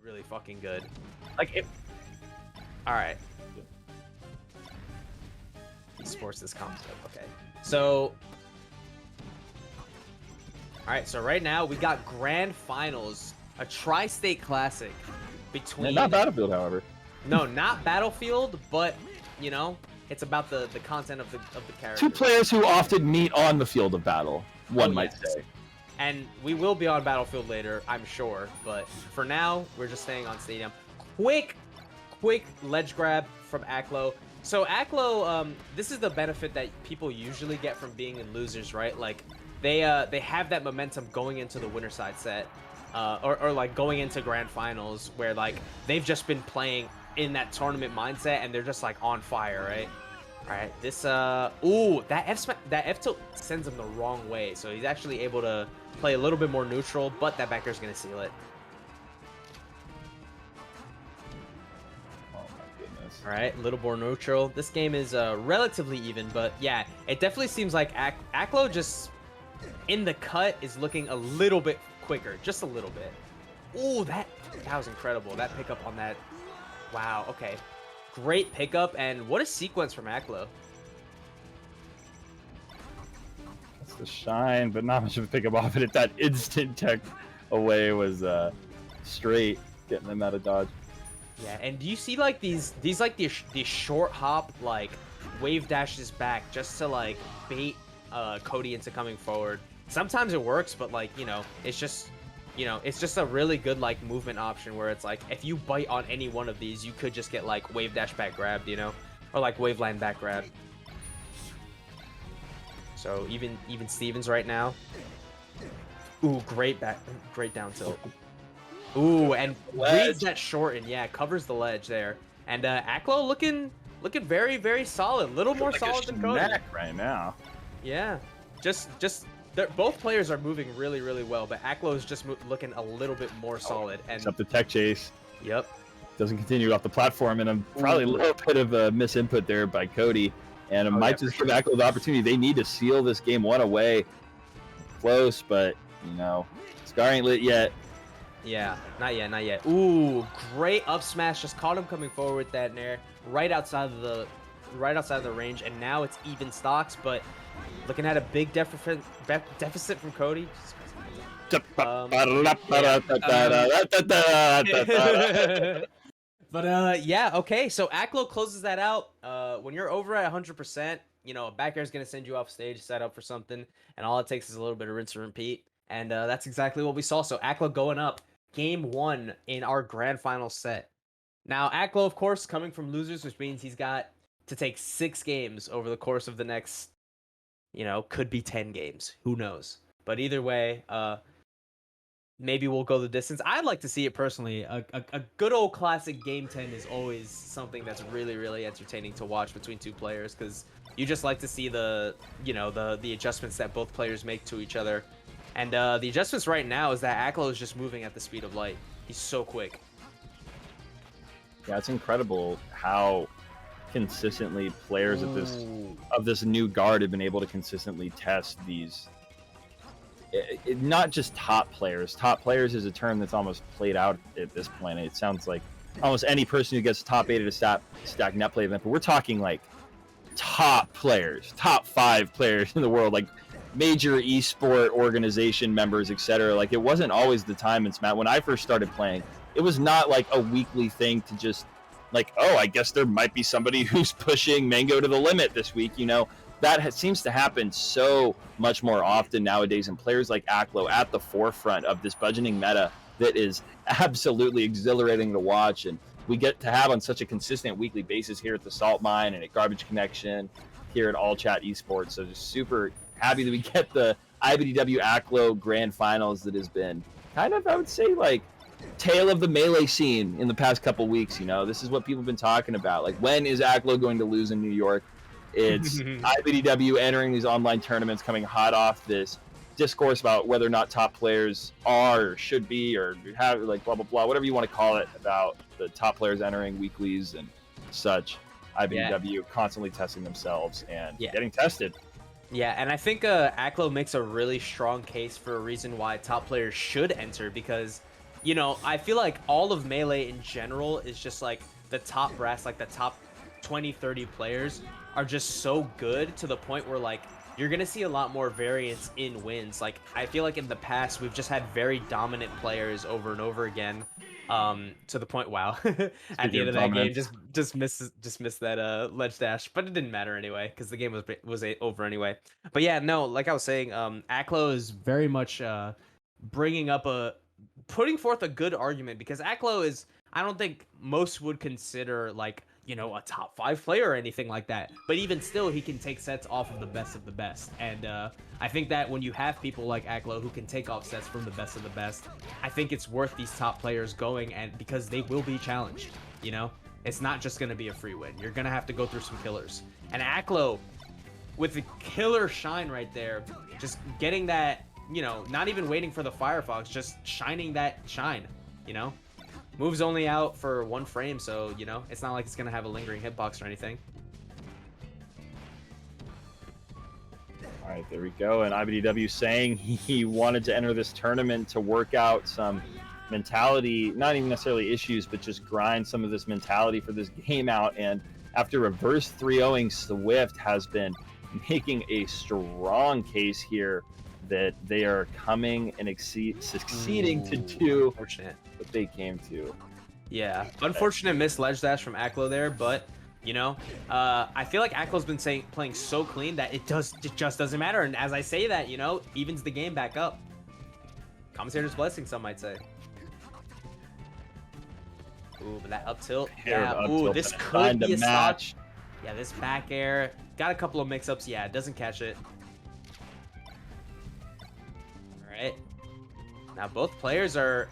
really fucking good. Like it. All right. Esports is concept. Okay. So. All right. So right now we got grand finals, a tri-state classic between. Not Battlefield, however. No, not Battlefield, but you know, it's about the content of the character. Two players who often meet on the field of battle. One might say. And we will be on Battlefield later, I'm sure. But for now, we're just staying on Stadium. Quick ledge grab from Aklo. So Aklo, this is the benefit that people usually get from being in losers, right? Like they have that momentum going into the winner side set, or like going into grand finals where like they've just been playing in that tournament mindset and they're just like on fire, right? All right, this ooh, that F tilt sends him the wrong way, so he's actually able to play a little bit more neutral, but that back air is gonna seal it. Oh my goodness. All right, a little more neutral. This game is relatively even, but yeah, it definitely seems like Aklo just in the cut is looking a little bit quicker, just a little bit. Ooh, that was incredible. That pickup on that. Wow. Okay. Great pickup, and what a sequence from Aklo. That's the shine, but not much of a pickup off it. That instant tech away was straight getting them out of dodge. Yeah, and do you see like these short hop like wave dashes back just to like bait Cody into coming forward? Sometimes it works, but like, you know, it's just a really good like movement option where it's like if you bite on any one of these, you could just get like wave dash back grabbed, you know, or like wave line back grab. So even Stevens right now. Ooh, great down tilt. Ooh, and reads that shorten, yeah, covers the ledge there. And Aklo looking very, very solid, little more solid than Cody right now. Yeah, just both players are moving really, really well, but Aklo is just looking a little bit more solid. And except the tech chase. Yep. Doesn't continue off the platform, and probably a little bit of a misinput there by Cody. And it might just give Aklo the opportunity. They need to seal this game one away. Close, but, you know, Scar ain't lit yet. Yeah, not yet, not yet. Ooh, great up smash. Just caught him coming forward with that nair right outside of the range, and now it's even stocks, but looking at a big deficit from Cody. But yeah, okay. So Aklo closes that out. When you're over at 100%, you know, a back air is gonna send you off stage, set up for something, and all it takes is a little bit of rinse and repeat. And that's exactly what we saw. So Aklo going up, game 1 in our grand final set. Now Aklo, of course, coming from losers, which means he's got to take 6 games over the course of the next, you know, could be 10 games. Who knows? But either way, maybe we'll go the distance. I'd like to see it personally. A good old classic game 10 is always something that's really, really entertaining to watch between two players, because you just like to see the adjustments that both players make to each other. And the adjustments right now is that Aklo is just moving at the speed of light. He's so quick. Yeah, it's incredible how consistently players of this new guard have been able to consistently test these. Not just top players. Top players is a term that's almost played out at this point. It sounds like almost any person who gets top 8 at a stack net play event, but we're talking like top players, top 5 players in the world, like major esport organization members, etc. Like, it wasn't always the time in Smash. When I first started playing, it was not like a weekly thing to just like, oh, I guess there might be somebody who's pushing Mango to the limit this week, you know. That seems to happen so much more often nowadays, and players like Aklo at the forefront of this budgeting meta that is absolutely exhilarating to watch, and we get to have on such a consistent weekly basis here at the Salt Mine and at Garbage Connection here at AllChat Esports. So just super happy that we get the iBDW Aklo Grand Finals that has been kind of, I would say, like tale of the melee scene in the past couple weeks. You know, this is what people have been talking about. Like, when is Aklo going to lose in New York? It's iBDW entering these online tournaments, coming hot off this discourse about whether or not top players are or should be or have, like, blah, blah, blah, whatever you want to call it, about the top players entering weeklies and such. iBDW constantly testing themselves and getting tested. Yeah, and I think Aklo makes a really strong case for a reason why top players should enter, because you know, I feel like all of Melee in general is just like the top brass, like the top 20, 30 players are just so good to the point where like you're gonna see a lot more variance in wins. Like I feel like in the past we've just had very dominant players over and over again. To the point, wow, at the Speaking end of of that game, dominance, just missed that ledge dash, but it didn't matter anyway because the game was over anyway. But yeah, no, like I was saying, Aklo is very much bringing up putting forth a good argument because Aklo is, I don't think most would consider like, you know, a top 5 player or anything like that. But even still, he can take sets off of the best. And I think that when you have people like Aklo who can take off sets from the best of the best, I think it's worth these top players going, and because they will be challenged, you know? It's not just going to be a free win. You're going to have to go through some killers. And Aklo, with the killer shine right there, just getting that, you know, not even waiting for the Firefox, just shining that shine, you know? Move's only out for 1 frame, so, you know, it's not like it's going to have a lingering hitbox or anything. all right, there we go. And iBDW saying he wanted to enter this tournament to work out some mentality, not even necessarily issues, but just grind some of this mentality for this game out. And after reverse 3-0ing, Swift has been making a strong case here that they are coming and succeeding to do Unfortunate. what they came to. Yeah, unfortunate missed ledge dash from Aklo there, but you know, I feel like Aklo's been playing so clean that it just doesn't matter. And as I say that, you know, evens the game back up. Commentator's blessing, some might say. Ooh, but that up tilt. Yeah. Ooh, this could be a match. Yeah, this back air got a couple of mix-ups. Yeah, it doesn't catch it. All right. Now both players are,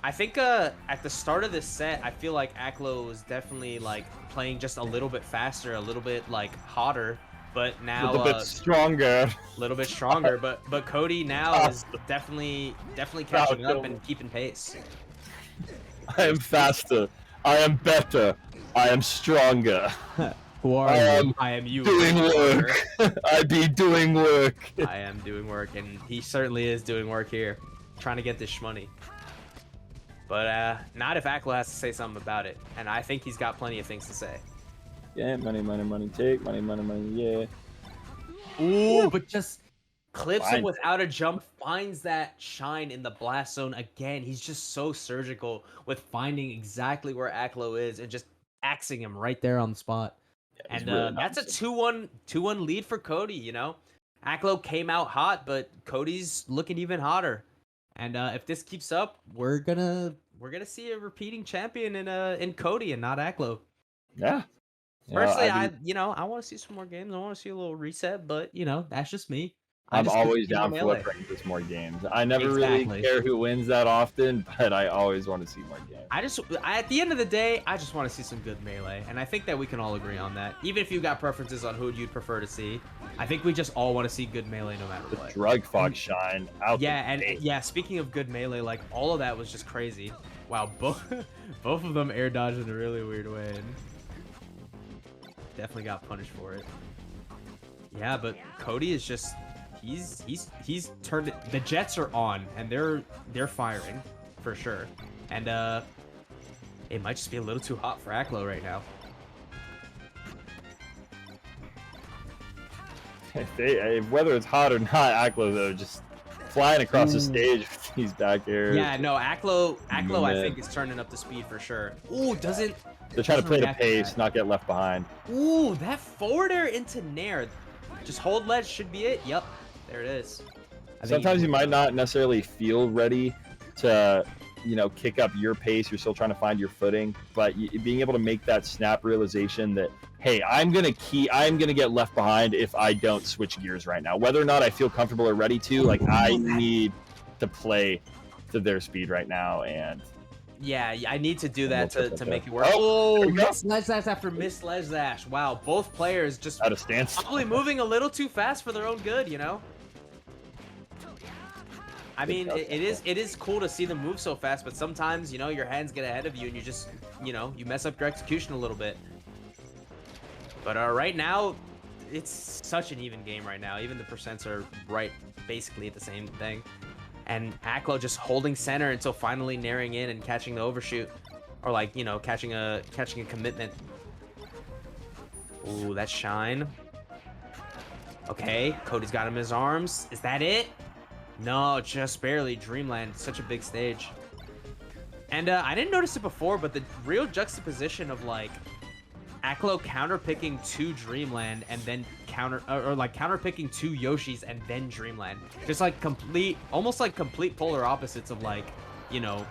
I think at the start of this set, I feel like Aklo was definitely like playing just a little bit faster, a little bit like hotter, but now A little bit stronger. A little bit stronger, but Cody now is definitely catching up and keeping pace. I am faster. I am better. I am stronger. Who are you? I am you. Doing work. I be doing work. I am doing work, and he certainly is doing work here, trying to get this shmoney. But not if Aklo has to say something about it, and I think he's got plenty of things to say. Yeah, money, money, money, take money, money, money, yeah. Ooh, but just clips him without a jump, finds that shine in the blast zone again. He's just so surgical with finding exactly where Aklo is and just axing him right there on the spot. Yeah, and really that's a 2-1 lead for Cody, you know? Aklo came out hot, but Cody's looking even hotter. And if this keeps up, we're gonna see a repeating champion in Cody and not Aklo. Yeah. Personally, I want to see some more games. I want to see a little reset, but you know, that's just me. I'm always down for what brings more games. I never really care who wins that often, but I always want to see more games. At the end of the day, I just want to see some good Melee, and I think that we can all agree on that. Even if you've got preferences on who you'd prefer to see, I think we just all want to see good Melee no matter what. Drug Fox shine out. Yeah, speaking of good Melee, like all of that was just crazy. Wow, both of them air dodged in a really weird way. And definitely got punished for it. Yeah, but Cody is just he's turned it. The jets are on and they're firing for sure. And it might just be a little too hot for Aklo right now. Whether it's hot or not, Aklo though just flying across the stage with these back airs. Yeah, no, Aklo I think is turning up the speed for sure. Ooh, doesn't. They're trying to play the pace, not get left behind. Ooh, that forward air into Nair. Just hold ledge should be it. Yep, there it is. Sometimes you might not necessarily feel ready to, you know, kick up your pace. You're still trying to find your footing, but being able to make that snap realization that, hey, I'm gonna get left behind if I don't switch gears right now. Whether or not I feel comfortable or ready to, like I need to play to their speed right now, and yeah, I need to do that to make it work. Oh, missed ledge dash after missed ledge dash. Wow, both players just out of stance. Probably moving a little too fast for their own good, you know. I mean, it is cool to see them move so fast, but sometimes, you know, your hands get ahead of you and you just, you know, you mess up your execution a little bit. But right now, it's such an even game right now. Even the percents are right, basically the same thing. And Aklo just holding center until finally narrowing in and catching the overshoot. Or like, you know, catching a commitment. Ooh, that shine. Okay, Cody's got him in his arms. Is that it? No, just barely. Dreamland, such a big stage. And I didn't notice it before, but the real juxtaposition of like Aklo counterpicking to Dreamland and then counterpicking to Yoshi's and then Dreamland. Just like almost like complete polar opposites of like, you know,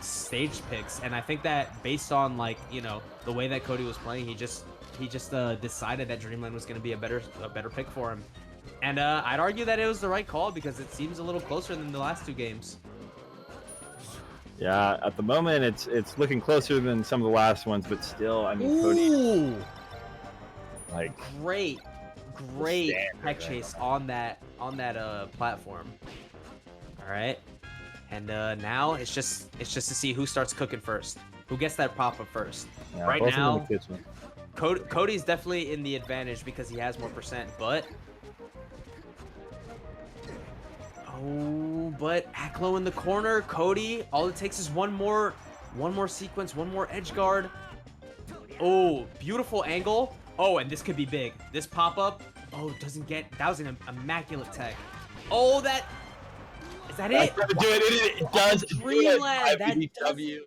stage picks. And I think that based on like, you know, the way that Cody was playing, he just decided that Dreamland was going to be a better pick for him. And I'd argue that it was the right call because it seems a little closer than the last 2 games. Yeah, at the moment it's looking closer than some of the last ones, but still, I mean, Cody, like great heck chase on that platform. All right, and now it's just to see who starts cooking first, who gets that pop up first. Yeah, right now, Cody. Cody's definitely in the advantage because he has more percent, but Aklo in the corner. Cody, all it takes is one more sequence, one more edge guard. Oh, beautiful angle. Oh, and this could be big. This pop-up. Oh, doesn't get... That was an immaculate tech. Oh, that... Is that it? That's gonna do it. It does. Dreamland. iBDW.